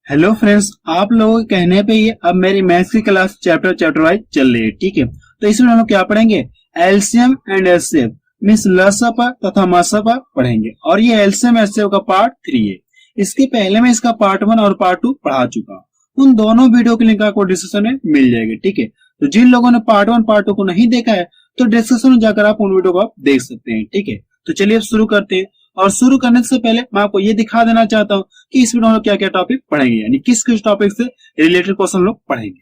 Hello friends, आप लोगों के कहने पे ये अब मेरी मैथ्स की क्लास चैप्टर वाइज चल रही है। ठीक है, तो इसमें हम लोग क्या पढ़ेंगे? एलसीएम एंड एचसीएफ मींस लसअ तथा मसअ पढ़ेंगे और ये एलसीएम एचसीएफ का पार्ट 3 है। इसके पहले मैं इसका पार्ट 1 और पार्ट 2 पढ़ा चुका हूँ। उन दोनों वीडियो के लिंक आपको डिस्क्रिप्शन में मिल जाएगी। ठीक है, तो जिन लोगों ने पार्ट 1 पार्ट 2 को नहीं देखा है तो डिस्क्रिप्शन में जाकर आप उन वीडियो को आप देख सकते हैं। ठीक है, तो चलिए अब शुरू करते हैं। और शुरू करने से पहले मैं आपको ये दिखा देना चाहता हूँ कि इस वीडियो में क्या क्या टॉपिक पढ़ेंगे, यानी किस किस टॉपिक से रिलेटेड क्वेश्चन लोग पढ़ेंगे।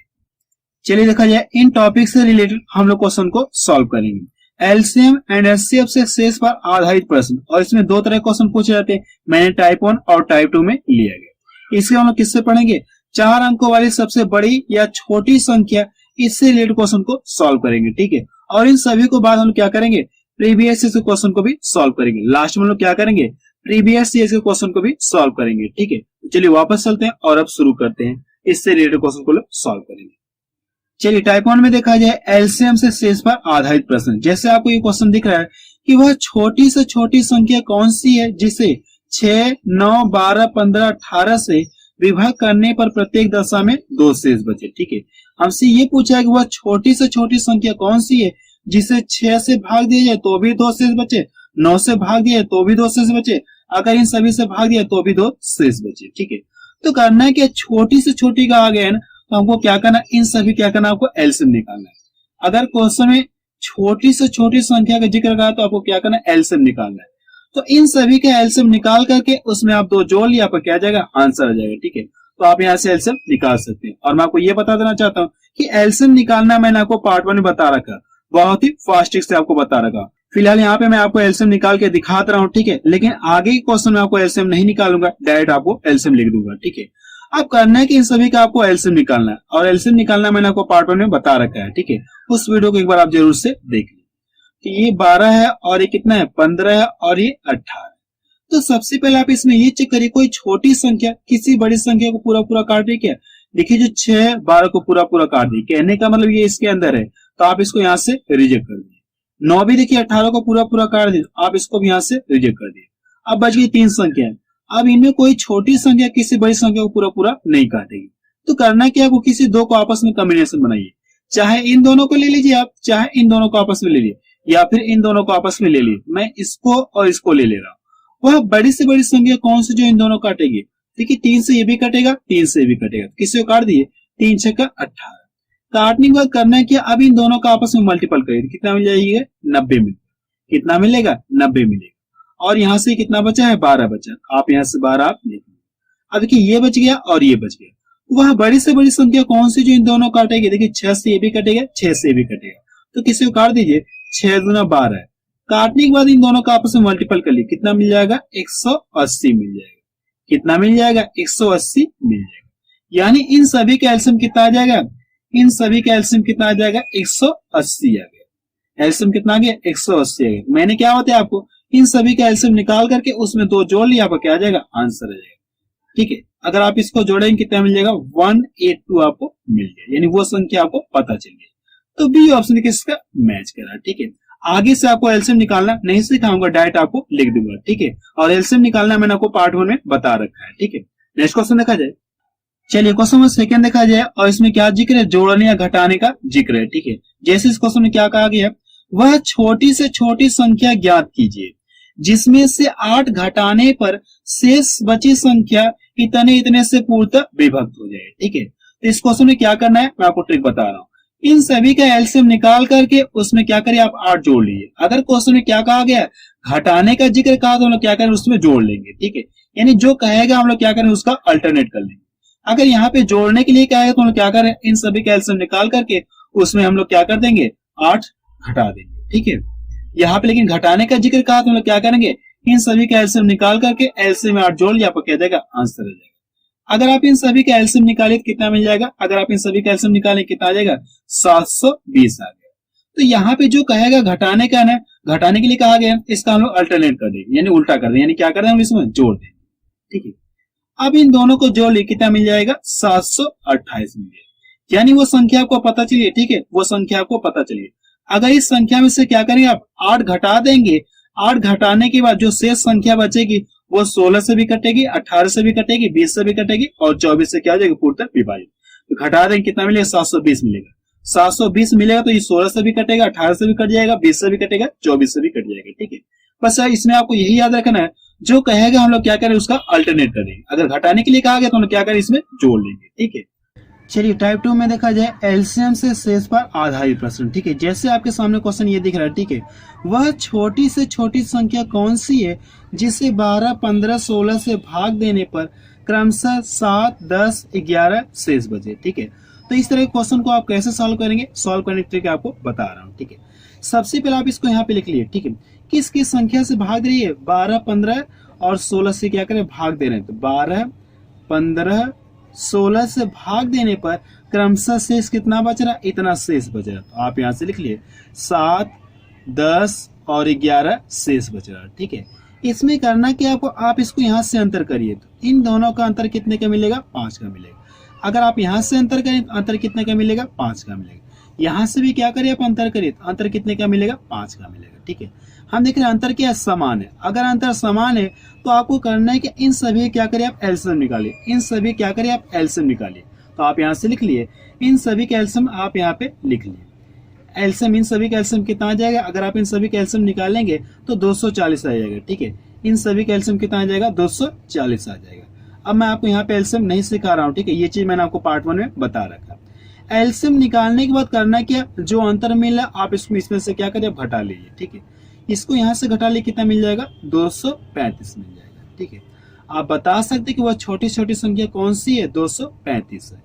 चलिए देखा जाए, इन टॉपिक से रिलेटेड हम लोग क्वेश्चन को सॉल्व करेंगे। एलसीएम एंड एचसीएफ से शेष पर आधारित प्रश्न, और इसमें दो तरह के क्वेश्चन पूछे जाते हैं। मैंने टाइप 1 और टाइप 2 में लिया गया। इसके हम लोग किससे पढ़ेंगे? 4 अंकों वाली सबसे बड़ी या छोटी संख्या, इससे रिलेटेड क्वेश्चन को सॉल्व करेंगे। ठीक है, और इन सभी को बाद हम लोग क्या करेंगे? प्रीवियस ईयर के क्वेश्चन को भी सॉल्व करेंगे। लास्ट में हम लोग क्या करेंगे? प्रीवियस ईयर के क्वेश्चन को भी सॉल्व करेंगे। ठीक है, तो चलिए वापस चलते हैं और अब शुरू करते हैं। इससे रिलेटेड क्वेश्चन को सॉल्व करेंगे। चलिए टाइप 1 में देखा जाए, एलसीएम से शेष पर आधारित प्रश्न। जैसे आपको ये क्वेश्चन दिख रहा है कि वह छोटी से छोटी संख्या कौन सी है जिसे 6, 9, 12, 15, 18 से विभाग करने पर प्रत्येक दशा में 2 शेष बचे। ठीक है, हमसे ये पूछा है कि वह छोटी से छोटी संख्या कौन सी है जिसे 6 से भाग दिया जाए तो भी 2 शेष बचे, 9 से भाग दिया तो भी 2 शेष बचे, अगर इन सभी से भाग दिया तो भी 2 शेष बचे। ठीक है, तो करना है कि छोटी से छोटी का आ गया है ना, तो हमको क्या करना? इन सभी क्या करना? आपको एलसीएम निकालना है। अगर क्वेश्चन में छोटी से छोटी संख्या का जिक्र करा तो आपको क्या करना? एलसीएम निकालना है। तो इन सभी का एलसीएम निकाल करके उसमें आप 2 जोड़ लिया, आपका क्या आ जाएगा? आंसर आ जाएगा। ठीक है, तो आप यहाँ से एलसीएम निकाल सकते हैं। और मैं आपको ये बता देना चाहता हूँ कि एलसीएम निकालना मैंने आपको पार्ट 1 में बता रखा, बहुत ही फास्ट से आपको बता रखा। फिलहाल यहाँ पे मैं आपको एलसीएम निकाल के दिखाता रहा हूँ। ठीक है, लेकिन आगे के क्वेश्चन में आपको एलसीएम नहीं निकालूंगा, डायरेक्ट आपको एलसीएम लिख दूंगा। ठीक है, अब करना है कि इन सभी का आपको एलसीएम निकालना है, और एलसीएम निकालना मैंने आपको पार्ट 1 में बता रखा है। ठीक है, उस वीडियो को एक बार आप जरूर से देख लें। कि ये 12 है और ये कितना है? 15 है और ये 18 है। तो सबसे पहले आप इसमें ये चेक करिए, कोई छोटी संख्या किसी बड़ी संख्या को पूरा पूरा काट रही क्या? देखिए, जो 6 12 को पूरा पूरा काट दी, कहने का मतलब ये इसके अंदर है, तो आप इसको यहाँ से रिजेक्ट कर दिए। 9 भी देखिए 18 को पूरा पूरा काट दिया, आप इसको भी यहाँ से रिजेक्ट कर दिए। अब बच गई 3 संख्या। अब इनमें कोई छोटी संख्या किसी बड़ी संख्या को पूरा पूरा नहीं काटेगी। तो करना क्या? आपको किसी दो को आपस में कॉम्बिनेशन बनाइए। चाहे इन दोनों को ले लीजिए आप, चाहे इन दोनों को आपस में ले लीजिए, या फिर इन दोनों को आपस में ले लीजिए। मैं इसको और इसको ले ले रहा हूँ। वह बड़ी से बड़ी संख्या कौन सी जो इन दोनों काटेगी? देखिए, 3 से ये भी कटेगा, 3 से ये भी कटेगा। किसी को काट दिए, 3 6 का 18। काटने के बाद करना है कि अब इन दोनों का आपस में मल्टीपल करिए। कितना मिल जाएगा? 90 मिलेगा। कितना मिलेगा? 90 मिलेगा। और यहाँ से कितना बचा है? 12 बचा। आप यहाँ से 12 आप लिख लीजिए। अब देखिए, ये बच गया और ये बच गया। वह बड़ी से बड़ी संख्या कौन सी जो इन दोनों काटेगी? देखिए, 6 से ये भी कटेगा, 6 से ये भी कटेगा, तो किसी को काट दीजिए। 6 दूना 12 है। काटने के बाद इन दोनों का आपस में मल्टीपल कर लीजिए। कितना मिल जाएगा? 180 मिल जाएगा। कितना मिल जाएगा? 180 मिल जाएगा। यानी इन सभी का एलसीएम कितना आ जाएगा? इन सभी का एलसीएम कितना आ जाएगा? 180 आ गया। एलसीएम कितना आ गया? 180 आ गया। मैंने क्या बताया आपको? इन सभी का एलसीएम निकाल करके उसमें 2 जोड़ लिया, आपका क्या आ जाएगा? आंसर आ जाएगा। ठीक है, अगर आप इसको जोड़ेंगे कितना मिल जाएगा? 182 आपको मिल गया, यानी वो संख्या आपको पता चल गई। तो बी ऑप्शन किसका मैच कर रहा है। ठीक है, आगे से आपको एलसीएम निकालना नहीं सिखाऊंगा, डायरेक्ट आपको लिख दूंगा। ठीक है, और एलसीएम निकालना मैंने आपको पार्ट 1 में बता रखा है। ठीक है, नेक्स्ट क्वेश्चन देखा जाए। चलिए क्वेश्चन में सेकंड देखा जाए, और इसमें क्या जिक्र है? जोड़ने या घटाने का जिक्र है। ठीक है, जैसे इस क्वेश्चन में क्या कहा गया? वह छोटी से छोटी संख्या ज्ञात कीजिए जिसमें से 8 घटाने पर शेष बची संख्या इतने इतने से पूर्णतः विभक्त हो जाए। ठीक है, तो इस क्वेश्चन में क्या करना है मैं आपको ट्रिक बता रहा हूँ। इन सभी का एलसीएम निकाल करके उसमें क्या करिए? आप 8 जोड़ लीजिए। अगर क्वेश्चन में क्या कहा गया? घटाने का जिक्र कहा, तो हम लोग क्या करें? उसमें जोड़ लेंगे। ठीक है, यानी जो कहेगा हम लोग क्या करें? उसका अल्टरनेट कर लेंगे। अगर यहाँ पे जोड़ने के लिए कहेगा तो हम लोग क्या करें? इन सभी का एलसीएम निकाल करके उसमें हम लोग क्या कर देंगे? 8 घटा देंगे। ठीक है, यहाँ पे लेकिन घटाने का जिक्र कहा तो हम लोग क्या करेंगे? इन सभी का एलसीएम निकाल करके एलसीएम में 8 जोड़ लिया, आपको क्या देगा? आंसर आ जाएगा। अगर आप इन सभी का एलसीएम निकाले तो कितना मिल जाएगा? अगर आप इन सभी का एलसीएम निकाले कितना आ जाएगा? 720 आ गया। तो यहाँ पे जो कहेगा घटाने का ना, घटाने के लिए कहा गया, इसका हम लोग अल्टरनेट कर देंगे, यानी उल्टा कर देंगे, यानी क्या कर रहे हैं हम इसमें जोड़ देंगे। ठीक है, अब इन दोनों को जोड़ लिए कितना मिल जाएगा? 728 मिल जाएगा। यानी वो संख्या आपको पता चलिए। ठीक है, वो संख्या आपको पता चलिए। अगर इस संख्या में से क्या करेंगे? आप 8 घटा देंगे। 8 घटाने के बाद जो शेष संख्या बचेगी वो 16 से भी कटेगी, 18 से भी कटेगी, 20 से भी कटेगी और 24 से क्या हो जाएगी पूर्णतः विभाजित। तो घटा देंगे कितना मिलेगा 720 मिलेगा। 720 मिलेगा तो ये 16 से भी कटेगा, 18 से भी कट जाएगा, 20 से भी कटेगा, 24 से भी कट जाएगा। ठीक है, बस इसमें आपको यही याद रखना है, जो कहेगा हम लोग क्या करें उसका अल्टरनेट करेंगे। अगर घटाने के लिए कहा गया तो हम लोग क्या करें इसमें जोड़ लेंगे। ठीक है, चलिए टाइप 2 में देखा जाए एलसीएम से शेष पर आधारित प्रश्न। ठीक है, जैसे आपके सामने क्वेश्चन ये दिख रहा है। ठीक है, वह छोटी से छोटी संख्या कौन सी है जिसे 12, 15, 16 से भाग देने पर क्रमशः 7, 10, 11 शेष बचे। ठीक है, तो इस तरह के क्वेश्चन को आप कैसे सॉल्व करेंगे, सॉल्व करने की ट्रिक आपको बता रहा हूँ। ठीक है, सबसे पहले आप इसको यहाँ पे लिख लिए। ठीक है, किस किस संख्या से भाग रही है, 12, 15 और 16 से क्या करें भाग दे रहे हैं। तो 12, 15, 16 से भाग देने पर क्रमशः शेष कितना बच रहा, इतना शेष बच रहा। तो आप यहां से लिख लिए 7, 10 और 11 शेष बच रहा। ठीक है, इसमें करना कि आपको, आप इसको यहां से अंतर करिए तो इन दोनों का अंतर कितने का मिलेगा, 5 का मिलेगा। अगर आप यहां से अंतर करें तो अंतर कितने का मिलेगा, 5 का मिलेगा। यहां से भी क्या करिए आप अंतर करिए तो अंतर कितने का मिलेगा, 5 का मिलेगा। ठीक है, हम देख रहे हैं अंतर क्या है, समान है। अगर अंतर समान है तो आपको करना है कि इन सभी क्या करिए आप एलसीएम निकालिए, इन सभी क्या करिए आप एलसीएम निकालिए। तो आप यहां से लिख लिए, इन सभी का एलसीएम आप यहाँ पे लिख लिए। एलसीएम इन सभी का एलसीएम कितना आ जाएगा, अगर आप इन सभी का एलसीएम निकालेंगे तो 240 आ जाएगा। ठीक है, इन सभी का एलसीएम कितना आ जाएगा, 240 आ जाएगा। अब मैं आपको यहाँ पे एलसीएम नहीं सिखा रहा हूँ। ठीक है, ये चीज मैंने आपको पार्ट 1 में बता रखा। एलसीएम निकालने के बाद करना क्या, जो अंतर मिला आप इसको इसमें से क्या करिए घटा लीजिए। ठीक है, इसको यहां से घटा लिए कितना मिल जाएगा, 235 मिल जाएगा। ठीक है, आप बता सकते कि वह छोटी छोटी संख्या कौन सी है, 235 है।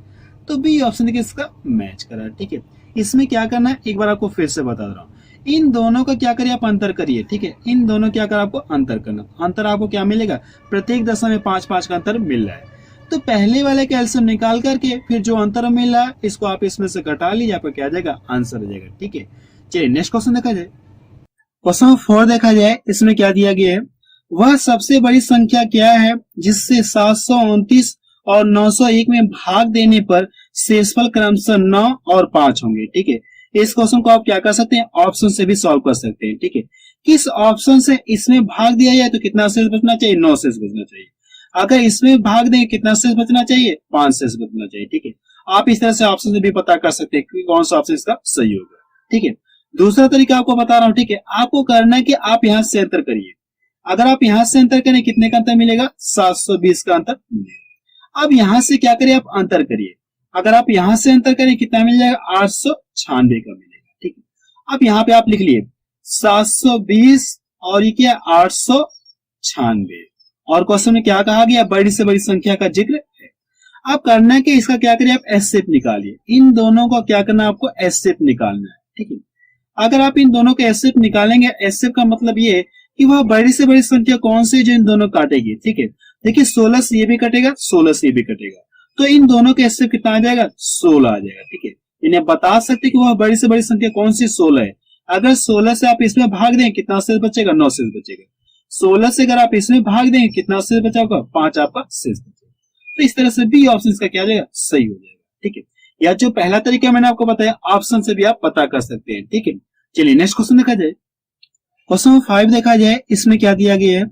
तो बी ऑप्शन देखिए इसका मैच करा। ठीक है, इसमें क्या करना है एक बार आपको फिर से बता रहा हूँ, इन दोनों का क्या करिए आप अंतर करिए। ठीक है, इन दोनों क्या कर आपको अंतर करना, अंतर आपको क्या मिलेगा, प्रत्येक दशा में 5-5 का अंतर मिल रहा है। तो पहले वाले का एलसीएम निकाल करके फिर जो अंतर मिल रहा है इसको आप इसमें से घटा लीजिए, आपका क्या आ जाएगा, आंसर आ जाएगा। ठीक है, चलिए नेक्स्ट क्वेश्चन देखा जाए। क्वेश्चन 4 देखा जाए, इसमें क्या दिया गया है, वह सबसे बड़ी संख्या क्या है जिससे 729 और 901 में भाग देने पर शेषफल क्रमशः 9 और 5 होंगे। ठीक है, इस क्वेश्चन को आप क्या कर सकते हैं, ऑप्शन से भी सॉल्व कर सकते हैं। ठीक है, किस ऑप्शन से इसमें भाग दिया जाए तो कितना शेष बचना चाहिए, 9 शेष बचना चाहिए। अगर इसमें भाग दें कितना शेष बचना चाहिए, 5 शेष बचना चाहिए। ठीक है, आप इस तरह से ऑप्शन से भी पता कर सकते हैं कि कौन सा ऑप्शन इसका सही होगा। ठीक है, दूसरा तरीका आपको बता रहा हूं। ठीक है, आपको करना है कि आप यहां से अंतर करिए। अगर आप यहां से अंतर करें कितने का अंतर मिलेगा, 720 का अंतर मिलेगा। अब यहां से क्या करिए आप अंतर करिए, अगर आप यहां से अंतर करें कितना मिल जाएगा, 896 का मिलेगा। ठीक है, अब यहां पे आप लिख लिए 720 और ये क्या 896, और क्वेश्चन में क्या कहा गया, बड़ी से बड़ी संख्या का जिक्र है। अब करना है कि इसका क्या करिए आप एससेप निकालिए, इन दोनों का क्या करना है आपको एससेप निकालना है। ठीक है, अगर आप इन दोनों के एससेप निकालेंगे, एससेप का मतलब ये है कि वह बड़ी से बड़ी संख्या कौन सी जो इन दोनों काटेगी। ठीक है, देखिए 16 से ये भी कटेगा, 16 से ये भी कटेगा, तो इन दोनों के एससेप कितना आ जाएगा, 16 आ जाएगा। ठीक है, इन्हें बता सकते कि वह बड़ी से बड़ी संख्या कौन सी 16 है। अगर 16 से आप इसमें भाग दें कितना शेष बचेगा, 9 शेष बचेगा। 16 से अगर आप इसमें भाग देंगे कितना शेष बचा होगा, 5 आपका शेष बचेगा। तो इस तरह से बी ऑप्शन इसका क्या आ जाएगा, सही हो जाएगा। ठीक है, या जो पहला तरीका मैंने आपको बताया ऑप्शन से भी आप पता कर सकते हैं। ठीक है, चलिए नेक्स्ट क्वेश्चन देखा जाए। क्वेश्चन 5 देखा जाए, इसमें क्या दिया गया है,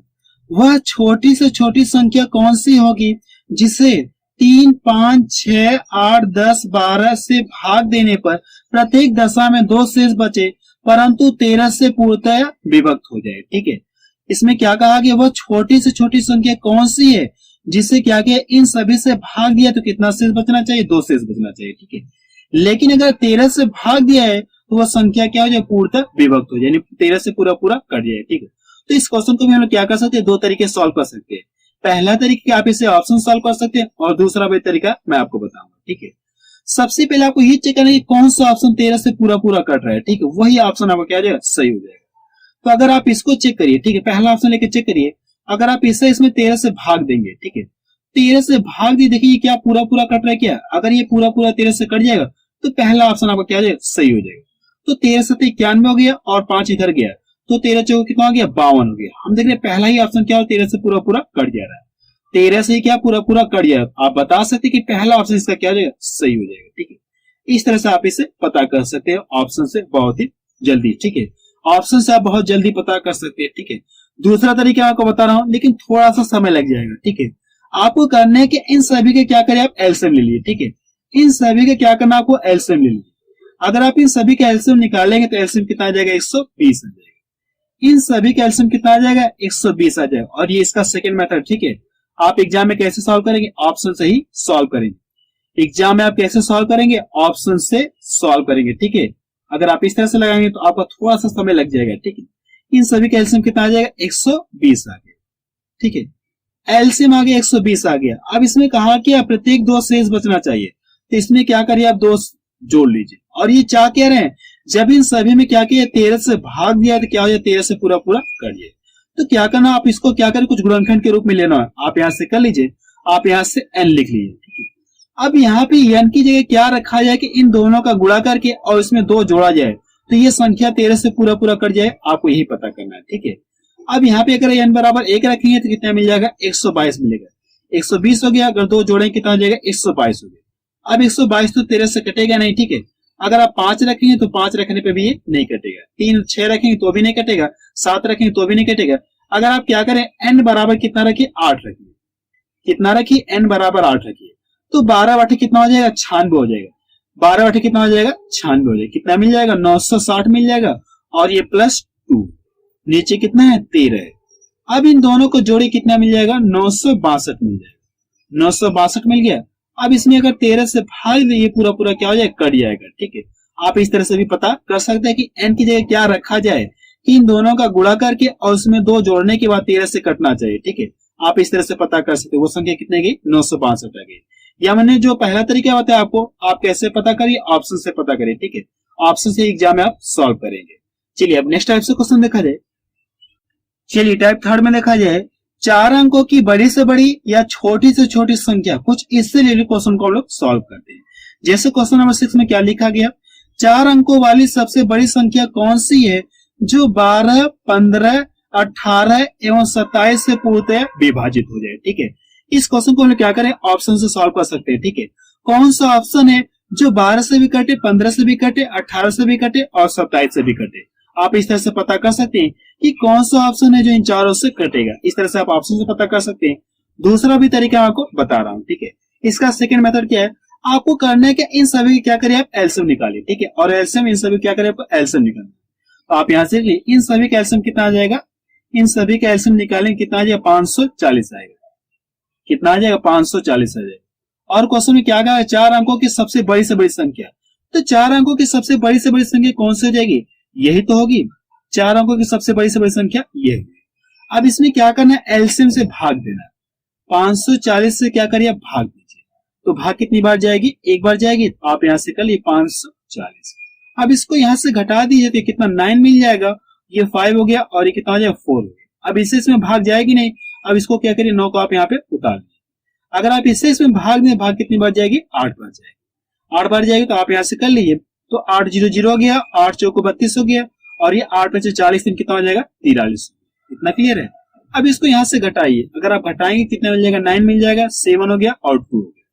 वह छोटी से छोटी संख्या कौन सी होगी जिसे 3, 5, 6, 8, 10, 12 से भाग देने पर प्रत्येक दशा में 2 शेष बचे परंतु 13 से पूर्णतः विभक्त हो जाए। ठीक है, इसमें क्या कहा गया, वह छोटी से छोटी संख्या कौन सी है जिससे क्या किया, इन सभी से भाग दिया तो कितना शेष बचना चाहिए, 2 शेष बचना चाहिए। ठीक है, लेकिन अगर 13 से भाग दिया है तो वह संख्या क्या हो जाए, पूर्णतः विभक्त हो जाए, यानी 13 से पूरा पूरा कट जाए। ठीक है, तो इस क्वेश्चन को भी हम लोग क्या कर सकते हैं, 2 तरीके सॉल्व कर सकते हैं। पहला तरीका आप इसे ऑप्शन सॉल्व कर सकते हैं और दूसरा भी तरीका मैं आपको बताऊंगा। ठीक है, सबसे पहले आपको ये चेक करना है कौन सा ऑप्शन 13 से पूरा पूरा कट रहा है। ठीक है, वही ऑप्शन आपको क्या हो जाएगा, सही हो जाएगा। तो अगर आप इसको चेक करिए, ठीक है, पहला ऑप्शन लेके चेक करिए, अगर आप इसे इसमें 13 से भाग देंगे, ठीक है, 13 से भाग दी, देखिए क्या पूरा पूरा कट रहा है क्या, अगर ये पूरा पूरा 13 से कट जाएगा तो पहला ऑप्शन आपका क्या हो जाएगा, सही हो जाएगा। तो 13 से 91 हो गया और 5 इधर गया तो 13 चौक कितना हो गया, 52 हो गया। हम देख रहे हैं पहला ही ऑप्शन क्या हो, 13 से पूरा पूरा कट जा रहा है, 13 से क्या पूरा पूरा कट जाएगा। आप बता सकते कि पहला ऑप्शन इसका क्या हो जाएगा, सही हो जाएगा। ठीक है, इस तरह से आप इसे पता कर सकते हैं ऑप्शन से बहुत ही जल्दी। ठीक है, ऑप्शन से आप बहुत जल्दी पता कर सकते हैं। ठीक है, दूसरा तरीका आपको बता रहा हूं, लेकिन थोड़ा सा समय लग जाएगा, ठीक है। आपको करना है कि इन सभी के क्या करें, आप एलसीएम ले लीजिए, ठीक है। इन सभी के क्या करना, आपको एलसीएम ले लीजिए। अगर आप इन सभी का एलसीएम निकालेंगे तो एलसीएम कितना आ जाएगा, 120 आ जाएगा। इन सभी का एलसीएम कितना आ जाएगा, 120 आ जाएगा। और ये इसका सेकंड मेथड, ठीक है। आप एग्जाम में कैसे सॉल्व करेंगे, ऑप्शन से ही सॉल्व करेंगे। एग्जाम में आप कैसे सॉल्व करेंगे, ऑप्शन से सॉल्व करेंगे, ठीक है। अगर आप इस तरह से लगाएंगे तो आपका थोड़ा सा समय लग जाएगा, ठीक है। इन सभी का एलसीएम कितना आ जाएगा, 120 आ गया, ठीक है। एलसीएम आ गया 120 आ गया। अब इसमें कहा कि प्रत्येक दो शेष बचना चाहिए, तो इसमें क्या करिए, आप दो जोड़ लीजिए। और ये क्या कह रहे हैं, जब इन सभी में क्या किया, 13 से भाग दिया तो क्या हो जाए, 13 से पूरा पूरा करिए। तो क्या करना, आप इसको क्या करें, कुछ गुणनखंड के रूप में लेना है। आप यहां से कर लीजिए, आप यहां से n लिख लीजिए, ठीक है। अब यहाँ पे n की जगह क्या रखा जाए कि इन दोनों का गुणा करके और इसमें 2 जोड़ा जाए, तो ये संख्या 13 से पूरा पूरा कट जाए, आपको यही पता करना है, ठीक है। अब यहाँ पे अगर n बराबर 1 रखेंगे तो कितना मिल जाएगा, 122 मिलेगा। 120 हो गया, अगर 2 जोड़ेंगे कितना हो जाएगा, 122 हो गया। अब 122 तो 13 से कटेगा नहीं, ठीक है। अगर आप 5 रखेंगे तो 5 रखने पे भी ये नहीं कटेगा। 3 6 रखेंगे तो भी नहीं कटेगा। 7 रखेंगे तो भी नहीं कटेगा। अगर आप क्या करें, n बराबर कितना रखिए, 8 रखिए। कितना रखिए, n बराबर 8 रखिए। तो 12 बटे कितना हो जाएगा, 96 हो जाएगा। 12 बटे कितना हो जाएगा, 96 हो जाएगा। कितना मिल जाएगा, 960 मिल जाएगा। और ये प्लस 2 नीचे कितना है, 13 है। अब इन दोनों को जोड़े कितना मिल जाएगा, 962 मिल जाएगा। 962 मिल गया। अब इसमें अगर 13 से भाग दे, ये पूरा पूरा क्या हो जाएगा, कट जाएगा, ठीक है। आप इस तरह से भी पता कर सकते हैं कि n की जगह क्या रखा जाए कि इन दोनों का गुणा करके और उसमें 2 जोड़ने के बाद 13 से कटना चाहिए, ठीक है। आप इस तरह से पता कर सकते हैं। वो संख्या कितने गई, 962 आ गई। या मैंने जो पहला तरीका बताया आपको, आप कैसे पता करिए, ऑप्शन से पता करिए, ठीक है। ऑप्शन से एग्जाम में आप सॉल्व करेंगे। चलिए अब नेक्स्ट टाइप से क्वेश्चन देखा जाए। चलिए टाइप थर्ड में देखा जाए, 4 अंकों की बड़ी से बड़ी या छोटी से छोटी संख्या, कुछ इससे रिलेटेड क्वेश्चन को हम लोग सॉल्व करते हैं। जैसे क्वेश्चन नंबर 6 में क्या लिखा गया, 4 अंकों वाली सबसे बड़ी संख्या कौन सी है जो 12, 15, 18 एवं 27 से पूर्णतः विभाजित हो जाए, ठीक है। इस क्वेश्चन को हम क्या करें, ऑप्शन से सॉल्व कर सकते हैं, ठीक है। कौन सा ऑप्शन है जो 12 से भी कटे, 15 से भी कटे, 18 से भी कटे और 27 से भी कटे। आप इस तरह से पता कर सकते हैं कि कौन सा ऑप्शन है जो इन चारों से कटेगा। इस तरह से आप ऑप्शन से पता कर सकते हैं। दूसरा भी तरीका आपको बता रहा हूं, ठीक है। इसका सेकंड मेथड क्या है, आपको करना है कि इन सभी की क्या करें, आप एलसीएम निकालिए, ठीक है। और एलसीएम इन सभी क्या करें, आपको एलसीएम निकालना। तो आप यहां से इन सभी का एलसीएम कितना आ जाएगा, इन सभी का एलसीएम निकालेंगे कितना आ जाएगा, 540 आएगा। कितना आ जाएगा, 540 आ जाएगा। और क्वेश्चन में क्या कहा, 4 अंकों की सबसे बड़ी से बड़ी संख्या। तो 4 अंकों की सबसे बड़ी से बड़ी संख्या कौन सी हो जाएगी, यही तो होगी। 4 अंकों की सबसे बड़ी से बड़ी संख्या ये है। अब इसमें क्या करना है, एलसीएम से भाग देना। 540 से क्या करिए, भाग दीजिए। तो भाग कितनी बार जाएगी, एक बार जाएगी। तो आप यहां से कर लिए 540। अब इसको यहां से घटा दीजिए तो कितना 9 मिल जाएगा। ये 5 हो गया और ये कितना हो जाएगा, 4 हो गया। अब इससे इसमें भाग जाएगी नहीं। अब इसको क्या करिए, 9 को आप यहाँ पे उतार दीजिए। अगर आप इससे इसमें भाग दें, भाग कितनी बार जाएगी, 8 बार जाएगी। 8 बार जाएगी तो आप यहां से कर लीजिए। तो 8 0 0 हो गया, 8 चौको 32 हो गया। और ये 8 में से 40 दिन कितना हो जाएगा, 43। इतना क्लियर है। अब इसको यहां से घटाइए। अगर आप घटाएंगे कितना मिल जाएगा, 9 मिल जाएगा, 7 हो गया और 2 हो गया,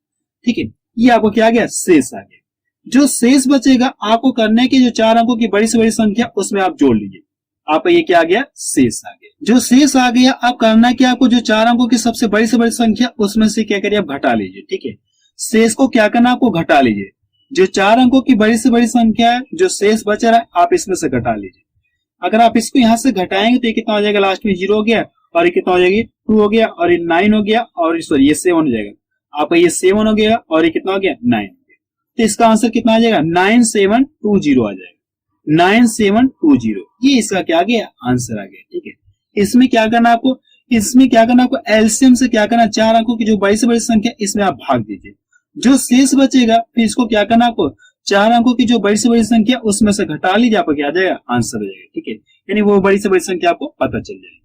ठीक है। ये आपको क्या आ गया, शेष आ गया। जो शेष बचेगा आपको करना है कि जो 4 अंकों की बड़ी से बड़ी संख्या उसमें आप जोड़ लीजिए। आपका ये क्या आ गया, शेष आ गया। जो शेष आ गया, आप करना है कि आपको जो 4 अंकों की सबसे बड़ी से बड़ी संख्या उसमें से क्या करिए, आप घटा लीजिए, ठीक है। शेष को क्या करना, आपको घटा लीजिए। जो 4 अंकों की बड़ी से बड़ी संख्या है, जो शेष बचा रहा है, आप इसमें से घटा लीजिए। अगर आप इसको यहां से घटाएंगे तो ये कितना हो जाएगा, लास्ट में 0 हो गया और ये कितना हो जाएगी, 2 हो गया और ये 9 हो गया और सॉरी ये 7 हो जाएगा। आपका ये 7 हो गया और ये कितना हो गया, 9 हो गया। तो इसका आंसर कितना आ जाएगा, 9720 आ जाएगा। 9720 ये इसका क्या आ गया, आंसर आ गया, ठीक है। इसमें क्या करना आपको, इसमें क्या करना आपको, एलसीएम से क्या करना, 4 अंकों की जो बड़ी से बड़ी संख्या इसमें आप भाग दीजिए। जो शेष बचेगा फिर इसको क्या करना आपको, 4 अंकों की जो बड़ी से बड़ी संख्या उसमें से घटा लीजिए, आपको क्या आ जाएगा, आंसर आ जाएगा, ठीक है। यानी वो बड़ी से बड़ी संख्या आपको पता चल जाएगी।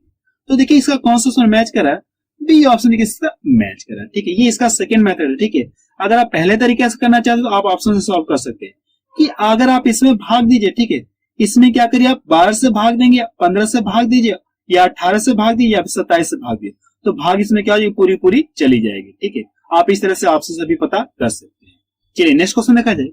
तो देखिए इसका कौन सा ऑप्शन मैच करा है, बी ऑप्शन देखिए इसका मैच करा है, ठीक है। ये इसका सेकंड मेथड है, ठीक है। अगर आप पहले तरीके से करना चाहते हो तो आप ऑप्शन से सॉल्व कर सकते हैं कि अगर आप इसमें भाग दीजिए, ठीक है। इसमें क्या करिए, आप 12 से भाग देंगे, 15 से भाग दीजिए या 18 से भाग दीजिए या 27 से भाग दीजिए, तो भाग इसमें क्या हो, पूरी पूरी चली जाएगी, ठीक है। आप इस तरह से ऑप्शन से भी पता कर सकते हैं। चलिए नेक्स्ट क्वेश्चन देखा जाए।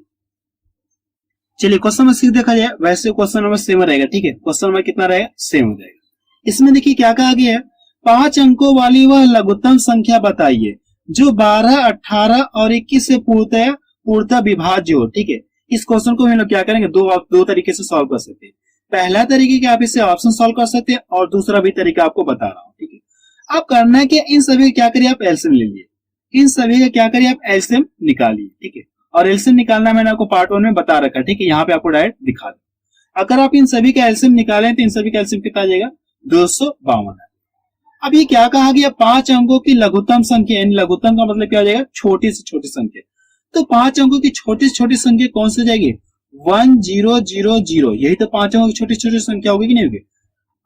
चलिए क्वेश्चन नंबर 6 देखा जाए। वैसे क्वेश्चन नंबर 7 रहेगा, ठीक है। क्वेश्चन नंबर कितना रहेगा, 7 हो जाएगा। इसमें देखिए क्या कहा गया है, 5 अंकों वाली वह लघुत्तम संख्या बताइए जो 12, 18 और 21 से पूर्णतः विभाज्य हो। ठीक है, इस क्वेश्चन को हम लोग क्या करेंगे, दो तरीके से सॉल्व कर सकते हैं। पहला तरीके का आप इसे ऑप्शन सॉल्व कर सकते हैं और दूसरा भी तरीका आपको बता रहा हूं। ठीक है, आप करना है कि इन सभी क्या करिए, आप एलसीएम ले लिए, इन सभी का क्या करिए, आप एलसीएम निकालिए। ठीक है, और एलसीएम निकालना मैंने आपको पार्ट 1 में बता रखा है। ठीक है, यहाँ पे आपको डायरेक्ट दिखा दो। अगर आप इन सभी का एलसीएम निकालें तो इन सभी का एलसीएम कितना आ जाएगा, 252 है। अब ये क्या कहा गया, 5 अंकों की लघुत्तम संख्या, यानी लघुत्तम का मतलब क्या हो जाएगा, छोटी से छोटी संख्या। तो 5 अंकों की छोटी से छोटी संख्या कौन सी जाएगी, 1000, यही तो 5 अंकों की छोटी छोटी संख्या होगी कि नहीं होगी।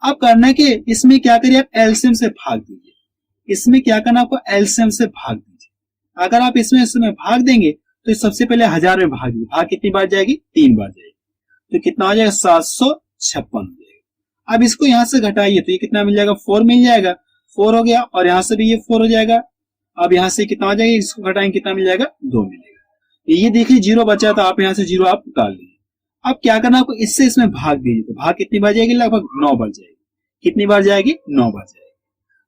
अब करना है कि इसमें क्या करिए, आप एलसीएम से भाग दीजिए। इसमें क्या करना, आपको एलसीएम से भाग दीजिए। अगर आप इसमें भाग देंगे तो सबसे पहले 1000 में भाग दीजिए, भाग कितनी बार जाएगी, 3 बार जाएगी, तो कितना हो जाएगा, 756 हो जाएगा। अब इसको यहां से घटाइए तो ये कितना मिल जाएगा, 4 मिल जाएगा, 4 हो गया, और यहां से भी ये 4 हो जाएगा। अब यहां से कितना हो जाएगा, इसको घटाएंगे कितना मिल जाएगा, 2 मिलेगा। ये देखिए 0 बचा, तो आप यहां से 0 आप निकाल लीजिए। अब क्या करना, आपको इससे इसमें भाग दीजिए, तो भाग कितनी बार जाएगी, लगभग 9 बार जाएगी। कितनी बार जाएगी, 9 बार जाएगी।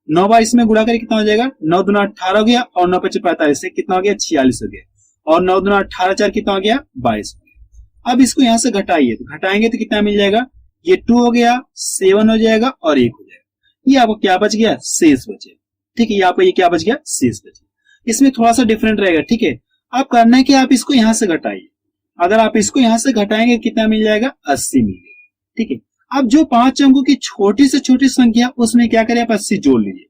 9 बार इसमें गुणा करके कितना हो जाएगा, 9 दूना 18 हो गया, और 9 पचे 45 से कितना हो गया, 46 हो गया, और 9 दूना 18 4 कितना हो गया, 22 हो गया। अब इसको यहां से घटाइए, तो घटाएंगे तो कितना मिल जाएगा, ये 2 हो गया, 7 हो जाएगा, और 1 हो जाएगा। ये आपको क्या बच गया, शेष बचे। ठीक है, यहाँ पे ये क्या बच गया, शेष बचे। इसमें थोड़ा सा डिफरेंट रहेगा। ठीक है, आप करना है कि आप इसको यहां से घटाइए। अगर आप इसको यहां से घटाएंगे कितना मिल जाएगा, 80 मिलेगा। ठीक है, अब जो 5 अंकों की छोटी से छोटी संख्या, उसमें क्या करें, आप 80 जोड़ लीजिए।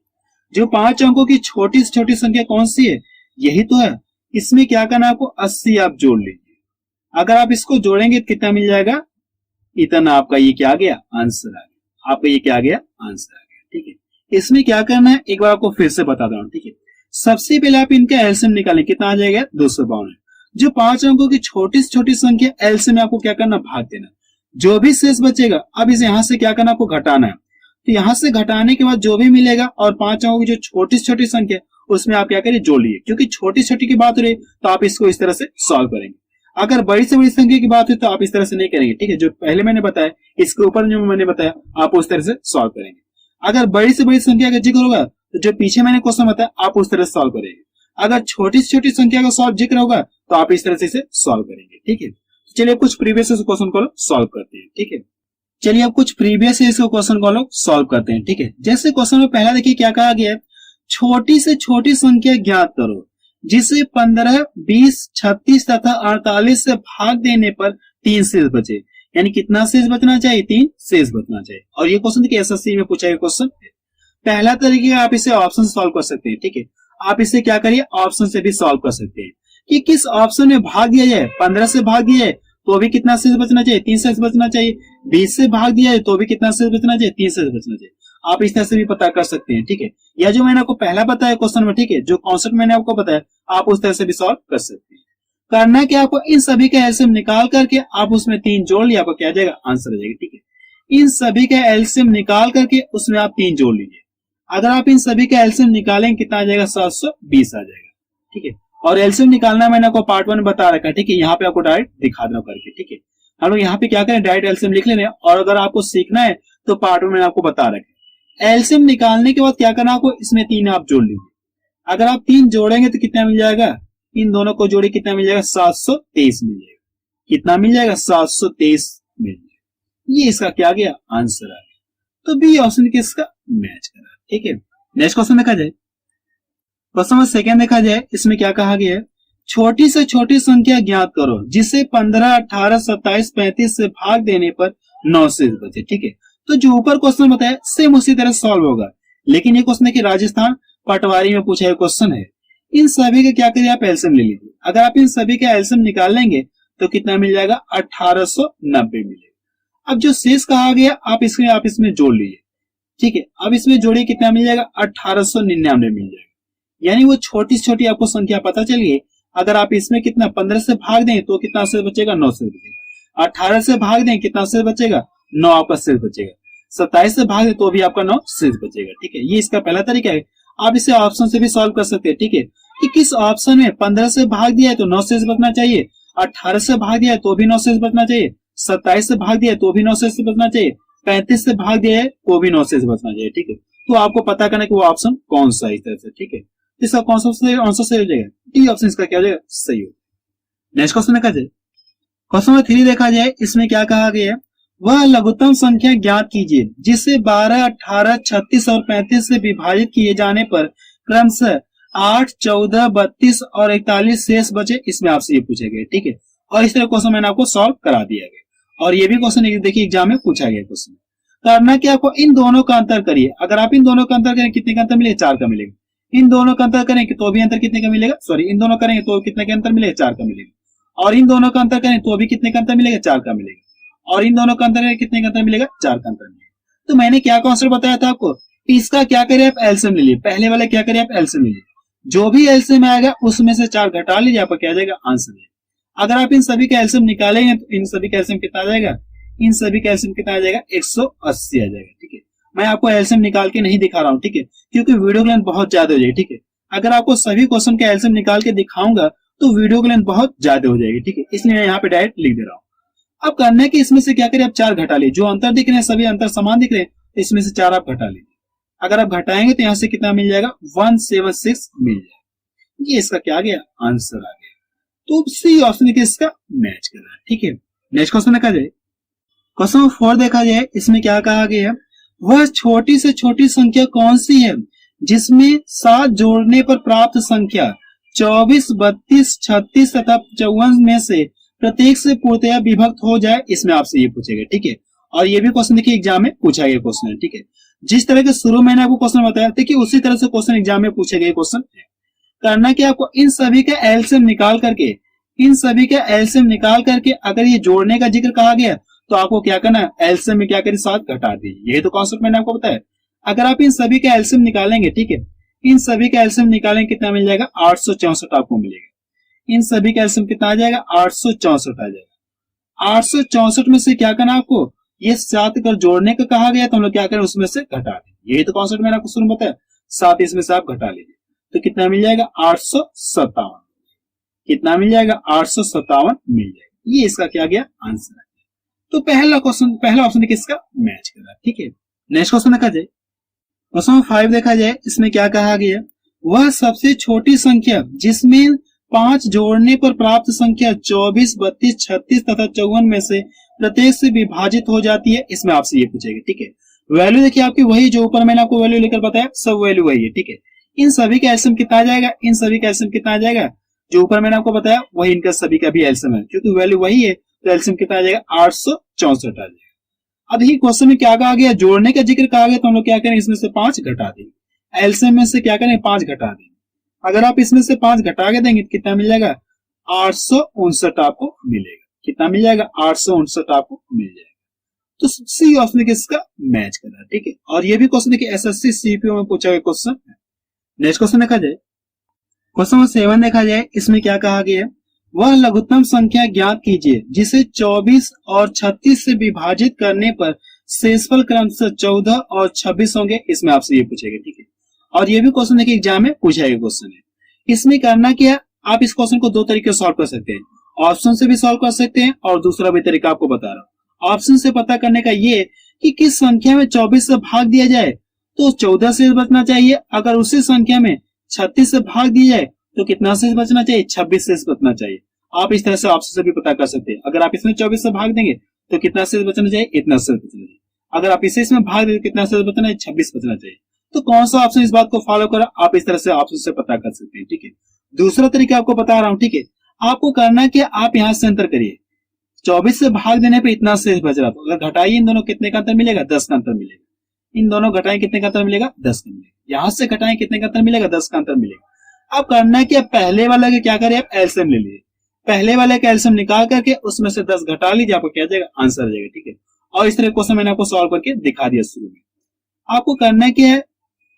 जो 5 अंकों की छोटी से छोटी संख्या कौन सी है, यही तो है। इसमें क्या करना, आपको 80 आप जोड़ लीजिए। अगर आप इसको जोड़ेंगे तो कितना मिल जाएगा, इतना आपका ये क्या आ गया, आंसर आ गया। आपका ये क्या आ गया, आंसर आ गया। ठीक है, इसमें क्या करना है, एक बार आपको फिर से बता रहा हूं। ठीक है, सबसे पहले आप इनका एलसीएम निकालें, कितना आ जाएगा, 252। जो 5 अंकों की छोटी से छोटी संख्या, एलसीएम में आपको क्या करना, भाग देना। जो भी शेष बचेगा, अब इसे यहां से क्या करना, आपको घटाना है। तो यहां से घटाने के बाद जो भी मिलेगा, और 5 अंकों की जो छोटी से छोटी संख्या, उसमें आप क्या करिए, जोड़ लीजिए। क्योंकि छोटी छोटी की बात हो रही है तो आप इसको इस तरह से सॉल्व करेंगे। अगर बड़ी से बड़ी संख्या की बात है तो आप इस तरह से नहीं करेंगे। ठीक है, जो पहले मैंने बताया, इसके ऊपर जो मैंने बताया, आप उस तरह से सॉल्व करेंगे। अगर बड़ी से बड़ी संख्या का जिक्र होगा तो जो पीछे मैंने क्वेश्चन बताया, आप उस तरह से सॉल्व करेंगे। अगर छोटी से छोटी संख्या का सॉल्व जिक्र होगा तो आप इस तरह से इसे सॉल्व करेंगे। ठीक है, चलिए कुछ प्रीवियस क्वेश्चन को सॉल्व करते हैं। ठीक है, चलिए अब कुछ प्रीवियस क्वेश्चन को लोग सॉल्व करते हैं। ठीक है, जैसे क्वेश्चन में पहला देखिए क्या कहा गया है, छोटी से छोटी संख्या ज्ञात करो जिसे 15, 20, 36 तथा 48 से भाग देने पर 3 शेष बचे। यानी कितना शेष बचना चाहिए, 3 शेष बचना चाहिए। और ये क्वेश्चन देखिए एसएससी में पूछा गया क्वेश्चन है। पहला तरीका आप इसे ऑप्शन से सॉल्व कर सकते हैं। ठीक है, आप इसे क्या करिए, ऑप्शन से भी सॉल्व कर सकते हैं कि किस ऑप्शन में भाग दिया जाए। 15 से भाग दिया जाए तो भी कितना शेष बचना चाहिए, 3 शेष बचना चाहिए। 20 से भाग दिया जाए तो भी कितना शेष बचना चाहिए, 3 शेष बचना चाहिए। आप इस तरह से भी पता कर सकते हैं। ठीक है, या जो मैंने आपको पहला बताया क्वेश्चन में, ठीक है, जो कॉन्सेप्ट मैंने आपको बताया, आप उस तरह से भी सॉल्व कर सकते हैं। करना है कि आपको इन सभी का एलसीएम निकाल करके आप उसमें 3 जोड़ लिया, आपको क्या आ जाएगा, आंसर आ जाएगा। ठीक है, इन सभी का एलसीएम निकाल करके उसमें आप 3 जोड़ लीजिए। अगर आप इन सभी का एलसीएम निकालेंगे कितना आ जाएगा, 720 आ जाएगा। ठीक है, और एलसीएम निकालना मैंने आपको पार्ट 1 में बता रखा है। ठीक है, यहाँ पे आपको डायरेक्ट दिखा देना करके। ठीक है, हम लोग यहाँ पे क्या करें, डायरेक्ट एलसीएम लिख लेना है। और अगर आपको सीखना है तो पार्ट 1 में आपको बता रखा है। एलसीएम निकालने के बाद क्या करना, आपको इसमें 3 आप जोड़ लीजिए। अगर आप 3 जोड़ेंगे तो कितना मिल जाएगा, इन दोनों को जोड़े कितना मिल जाएगा, 723 मिल जाएगा। कितना मिल जाएगा, 723 मिल जाएगा। ये इसका क्या गया, आंसर आ गया। तो बी ऑप्शन किसका मैच करा। ठीक है, नेक्स्ट क्वेश्चन देखा जाए। क्वेश्चन नंबर 2 देखा जाए, इसमें क्या कहा गया है, छोटी से छोटी संख्या ज्ञात करो जिसे 15, 18, 27, 35 से भाग देने पर 9 शेष बचे। ठीक है, तो जो ऊपर क्वेश्चन बताया सेम उसी तरह सॉल्व होगा, लेकिन ये क्वेश्चन है कि राजस्थान पटवारी में पूछा हुआ क्वेश्चन है। इन सभी का क्या करिए, आप एलसीएम ले लीजिए। अगर आप इन सभी का एलसीएम निकाल लेंगे तो कितना मिल जाएगा, 1890 मिलेगा। अब जो शेष कहा गया आप इसमें जोड़ लीजिए। ठीक है, अब इसमें जोड़िए कितना मिल जाएगा, 1899 मिल जाएगा। यानी वो छोटी छोटी आपको संख्या पता चलिए। अगर आप इसमें कितना 15 से भाग दें तो कितना शेष बचेगा, 9 शेष बचेगा। 18 से भाग दें कितना शेष बचेगा, 9 आपका शेष बचेगा। 27 से भाग दें तो भी आपका 9 शेष बचेगा। ठीक है, ये इसका पहला तरीका है। आप इसे ऑप्शन से भी सॉल्व कर सकते हैं। ठीक है, कि किस ऑप्शन में 15 से भाग दिया है तो 9 शेष बचना चाहिए, 18 से भाग दिया है तो भी 9 शेष बचना चाहिए, 27 से भाग दिया है तो भी 9 शेष बचना चाहिए, 35 से भाग दिया है वो भी 9 से बचना चाहिए, ठीक है। तो आपको पता करना है कि वो ऑप्शन कौन सा है इस तरह से, ठीक है। इसका कौन सा आंसर सही हो जाएगा, डी ऑप्शन इसका क्या हो जाएगा, सही हो। नेक्स्ट क्वेश्चन देखा जाए, क्वेश्चन नंबर 3 देखा जाए, इसमें क्या कहा गया है, वह लघुत्तम संख्या ज्ञात कीजिए जिसे 12, 18, 36 और 35 से विभाजित किए जाने पर क्रमशः 8, 14, 32 और 41 शेष बचे। इसमें आपसे ये पूछे गए, ठीक है। और इस तरह क्वेश्चन मैंने आपको सॉल्व करा दिया गया, और ये भी क्वेश्चन देखिए एग्जाम में पूछा गया क्वेश्चन। करना क्या, आपको इन दोनों का अंतर करिए। अगर आप इन दोनों का अंतर करें कितने का अंतर मिलेगा, 4 का मिलेगा। इन दोनों का अंतर करेंगे तो भी अंतर कितने का मिलेगा, सॉरी इन दोनों करेंगे तो कितने का अंतर मिलेगा, 4 का मिलेगा। और इन दोनों का अंतर करें तो भी कितने का अंतर मिलेगा, 4 का मिलेगा। और इन दोनों का अंतर करें कितने का अंतर मिलेगा, 4 का अंतर मिलेगा। तो मैंने क्या कॉन्सेप्ट बताया था आपको, इसका क्या करिए आप एलसीएम ले लीजिए, पहले वाले क्या करिए आप एलसीएम ले लीजिए, जो भी एलसीएम आएगा उसमें से 4 घटा लीजिए, आपका क्या आ जाएगा, आंसर है। अगर आप इन सभी का एलसीएम निकालेंगे तो इन सभी का एलसीएम कितना आ जाएगा, इन सभी का एलसीएम कितना आ जाएगा, 180 आ जाएगा, ठीक है। मैं आपको एलसीएम निकाल के नहीं दिखा रहा हूं, ठीक है, क्योंकि वीडियो की लेंथ बहुत ज्यादा हो जाएगी, ठीक है। अगर आपको सभी क्वेश्चन का एलसीएम निकाल के दिखाऊंगा तो वीडियो की लेंथ बहुत ज्यादा हो जाएगी, ठीक है, इसलिए मैं यहाँ पे डायरेक्ट लिख दे रहा हूँ। अब करने के इसमें से क्या करिए आप 4 घटा लीजिए, जो अंतर दिख रहे हैं सभी अंतर समान दिख रहे हैं, इसमें से 4 आप घटा लीजिए। अगर आप घटाएंगे तो यहाँ से कितना मिल जाएगा, 176 मिल जाएगा। ये इसका क्या आ गया, आंसर आ गया। तो सी ऑप्शन इसका मैच कर रहा है, ठीक है। नेक्स्ट क्वेश्चन देखा जाए, क्वेश्चन नंबर 4 देखा जाए, इसमें क्या कहा गया है, वह छोटी से छोटी संख्या कौन सी है जिसमें 7 जोड़ने पर प्राप्त संख्या 24, 32, 36 तथा 54 में से प्रत्येक से पूर्णतया विभक्त हो जाए। इसमें आपसे ये पूछेगा, ठीक है। और ये भी क्वेश्चन देखिए एग्जाम में पूछा गया क्वेश्चन है, ठीक है। जिस तरह के शुरू मैंने आपको क्वेश्चन बताया देखिए उसी तरह से क्वेश्चन एग्जाम में पूछे गए क्वेश्चन है। करना क्या, आपको इन सभी का एलसीएम निकाल करके, इन सभी का एलसीएम निकाल करके अगर ये जोड़ने का जिक्र कहा गया तो आपको क्या करना है, एलसीएम में क्या करें, 7 घटा दीजिए। यही तो कॉन्सेप्ट मैंने आपको बताया। अगर आप इन सभी का एलसीएम निकालेंगे, ठीक है, इन सभी का एलसीएम निकालेंगे कितना मिल जाएगा, 864 आपको मिलेगा। इन सभी का एलसीएम कितना आ जाएगा, 864 आ जाएगा। 864 में से क्या करना आपको, ये 7 कर जोड़ने का कहा गया तो हम लोग क्या करें, उसमें से घटा दें। यही तो कॉन्सेप्ट मैंने आपको शुरू में बताया। 7 इसमें से आप घटा लीजिए तो कितना मिल जाएगा, 857। कितना मिल जाएगा, 857 मिल जाएगा। ये इसका क्या गया, आंसर है। तो पहला ऑप्शन किसका मैच कर रहा है, ठीक है। नेक्स्ट क्वेश्चन देखा जाए, क्वेश्चन नंबर 5 देखा जाए, इसमें क्या कहा गया, वह सबसे छोटी संख्या जिसमें 5 जोड़ने पर प्राप्त संख्या 24, 32, 36 तथा 54 में से प्रत्येक से विभाजित हो जाती है। इसमें आपसे ये पूछेगा, ठीक है। वैल्यू देखिए आपकी वही जो ऊपर मैंने आपको वैल्यू लेकर बताया, सब वैल्यू वही है, ठीक है। इन सभी का एलसीएम कितना आ जाएगा, इन सभी का एलसीएम कितना आ जाएगा, जो ऊपर मैंने आपको बताया वही इनका सभी का भी एलसीएम है, क्योंकि वैल्यू वही है तो एलसीएम कितना आ जाएगा, 864 आ जाएगा। अब देखिए क्वेश्चन में क्या कहा गया, जोड़ने का जिक्र कहा गया तो हम लोग क्या करें, इसमें से 5 घटा देंगे। एलसीएम में से क्या करें, 5 घटा देंगे। अगर आप इसमें से 5 घटा के देंगे तो कितना मिल जाएगा, 859 आपको मिलेगा। कितना मिल जाएगा, 859 आपको मिल जाएगा। तो सी ऑप्शन किसका मैच कर रहा है, ठीक है। और ये भी क्वेश्चन देखिए एसएससी सीपीओ में पूछा गया क्वेश्चन है। नेक्स्ट क्वेश्चन देखा जाए, क्वेश्चन नंबर 7 देखा जाए, इसमें क्या कहा गया है, वह लघुत्तम संख्या ज्ञात कीजिए जिसे 24 और 36 से विभाजित करने पर शेषफल क्रमशः 14 और 26 होंगे। इसमें आपसे ये पूछेगा, ठीक है। और ये भी क्वेश्चन देखिए एग्जाम में पूछा गया क्वेश्चन है। इसमें करना क्या, आप इस क्वेश्चन को 2 तरीके से सॉल्व कर सकते हैं, ऑप्शन से भी सॉल्व कर सकते हैं और दूसरा भी तरीका आपको बता रहा हूं। ऑप्शन से पता करने का ये कि किस संख्या में 24 से भाग दिया जाए तो 14 से बचना चाहिए, अगर उसी संख्या में 36 से भाग दिया जाए तो कितना से बचना चाहिए, 26 से बचना चाहिए। आप इस तरह से ऑप्शन से भी पता कर सकते हैं। अगर आप इसमें 24 से भाग देंगे तो कितना से बचना चाहिए, इतना से बचना चाहिए। अगर आप इसे इसमें भाग देंगे कितना से बचना है, 26 बचना चाहिए। तो कौन सा ऑप्शन इस बात को फॉलो करा, आप इस तरह से ऑप्शन से पता कर सकते हैं, ठीक है। दूसरा तरीका आपको बता रहा हूं, ठीक है। आपको करना क्या, आप यहां से अंतर करिए, 24 से भाग देने पे इतना शेष बच रहा, तो अगर घटाइए इन दोनों कितने का अंतर मिलेगा, 10 का अंतर मिलेगा। इन दोनों घटाएं कितने का अंतर मिलेगा, 10 का मिलेगा। यहां से घटाएं कितने का अंतर मिलेगा, 10 का अंतर मिलेगा। अब करना है कि पहले वाला के क्या करिए, आप एलसीएम ले लीजिए। पहले वाले का एलसीएम निकाल करके उसमें से 10 घटा लीजिए, आपको क्या जाएगा, आंसर आ जाएगा, ठीक है। और इस तरह क्वेश्चन मैंने आपको सॉल्व करके दिखा दिया शुरू में। आपको करना क्या है,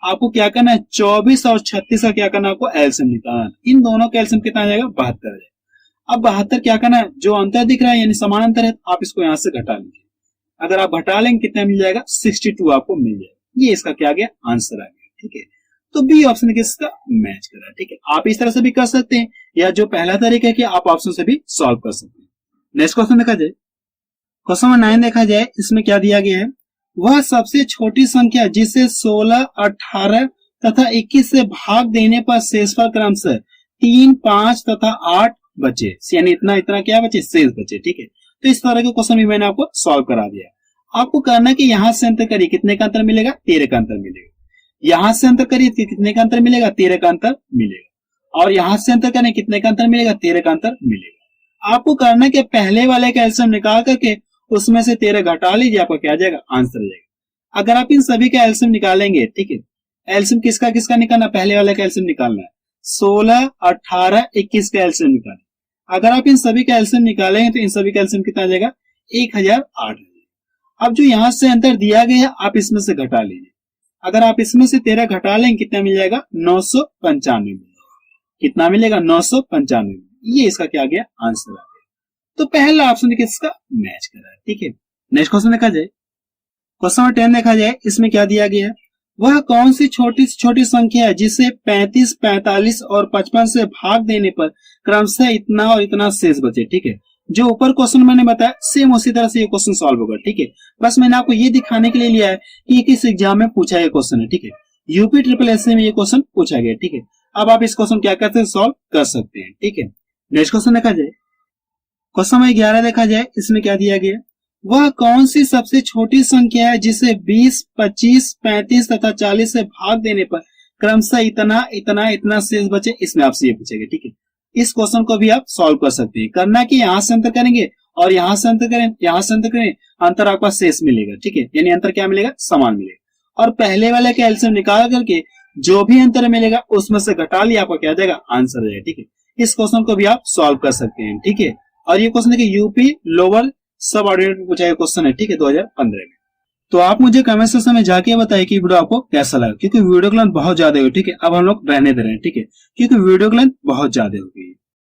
आपको क्या करना है, 24 और 36 का क्या करना है, आपको एलसीएम निकालना है। इन दोनों का एलसीएम कितना आ जाएगा, 72 आ जाएगा। अब 72 क्या करना है, जो अंतर दिख रहा है यानी समान अंतर है, आप इसको यहां से घटा लीजिए। अगर आप घटा लेंगे कितना मिल जाएगा, 62 आपको मिल जाएगा। ये इसका क्या गया, आंसर आ गया, ठीक है। तो बी ऑप्शन किसका मैच कर रहा है, ठीक है। आप इस तरह से भी कर सकते हैं, या जो पहला तरीका है कि आप ऑप्शन से भी सॉल्व कर सकते हैं। नेक्स्ट क्वेश्चन देखा जाए, क्वेश्चन नंबर 9 देखा जाए, इसमें क्या दिया गया है, वह सबसे छोटी संख्या जिसे 16, 18 तथा 21 से भाग देने पर शेषफल क्रमशः 3, 5 तथा 8 बचे, यानी इतना इतना क्या बचे, शेष बचे। ठीक है, तो इस तरह के क्वेश्चन भी मैंने आपको सॉल्व करा दिया। आपको करना कि यहां से अंतर करिए, कितने का अंतर मिलेगा, 13 का अंतर मिलेगा। यहां से अंतर करिए, कितने का अंतर मिलेगा, 13 का अंतर मिलेगा। और यहां से अंतर करें, कितने का अंतर मिलेगा, 13 का अंतर मिलेगा। आपको करना कि पहले वाले का एलसीएम निकाल करके उसमें से 13 घटा लीजिए, आपका क्या आ जाएगा, आंसर आ जाएगा। अगर आप इन सभी का एलसीएम निकालेंगे, ठीक है, एलसीएम किसका किसका निकालना, पहले वाले का एलसीएम निकालना है, 16, 18, 21 का एलसीएम निकालना। अगर आप इन सभी का एलसीएम निकालेंगे तो इन सभी का एलसीएम कितना आ जाएगा, 1008। अब जो यहां से अंतर दिया गया आप इसमें से घटा लीजिए। अगर आप इसमें से 13 घटा लेंगे, कितना मिल जाएगा, 995 मिलेगा। कितना मिलेगा, 995। ये इसका क्या आ गया, आंसर आ गया। तो पहला ऑप्शन देखिए इसका मैच कर रहा है। ठीक है, नेक्स्ट क्वेश्चन देखा जाए, क्वेश्चन नंबर 10 देखा जाए, इसमें क्या दिया गया है, वह कौन सी छोटी से छोटी संख्या है जिसे 35, 45 और 55 से भाग देने पर क्रमशः इतना और इतना शेष बचे। ठीक है, जो ऊपर क्वेश्चन मैंने बताया सेम उसी तरह से ये क्वेश्चन सॉल्व होगा। ठीक है, बस मैंने आपको ये दिखाने के लिए लिया है कि ये किस एग्जाम में पूछा गया क्वेश्चन है। ठीक है, यूपी ट्रिपल एस में ये क्वेश्चन पूछा गया। ठीक है, अब आप इस क्वेश्चन क्या करते हैं, सॉल्व कर सकते हैं। ठीक है, नेक्स्ट क्वेश्चन देखा जाए, क्वेश्चन नंबर 11 देखा जाए, इसमें क्या दिया गया, वह कौन सी सबसे छोटी संख्या है जिसे 20, 25, 35 तथा 40 से भाग देने पर क्रमशः इतना इतना इतना शेष बचे। इसमें आपसे ये पूछेगा। ठीक है, इस क्वेश्चन को भी आप सॉल्व कर सकते हैं। करना कि यहां से अंतर करेंगे और यहां से अंतर करें, यहां से अंतर करें, अंतर आपका शेष मिलेगा। ठीक है, यानी अंतर क्या मिलेगा, समान मिलेगा। और पहले वाले का एलसीएम निकाल करके जो भी अंतर मिलेगा उसमें से घटा लिया, आपका क्या आ जाएगा, आंसर आ जाएगा। ठीक है, इस क्वेश्चन को भी आप सॉल्व कर सकते हैं। ठीक है, और ये क्वेश्चन देखिए यूपी लोअर सब ऑर्डिनेट में पूछा गया क्वेश्चन है। ठीक है, 2015 में। तो आप मुझे कमेंट सेक्शन में जाके बताइए कि वीडियो आपको कैसा लगा, क्योंकि वीडियो की लेंथ बहुत ज्यादा हुई। ठीक है, अब हम लोग रहने दे रहे हैं। ठीक है, क्योंकि वीडियो की लेंथ बहुत ज्यादा हो गई।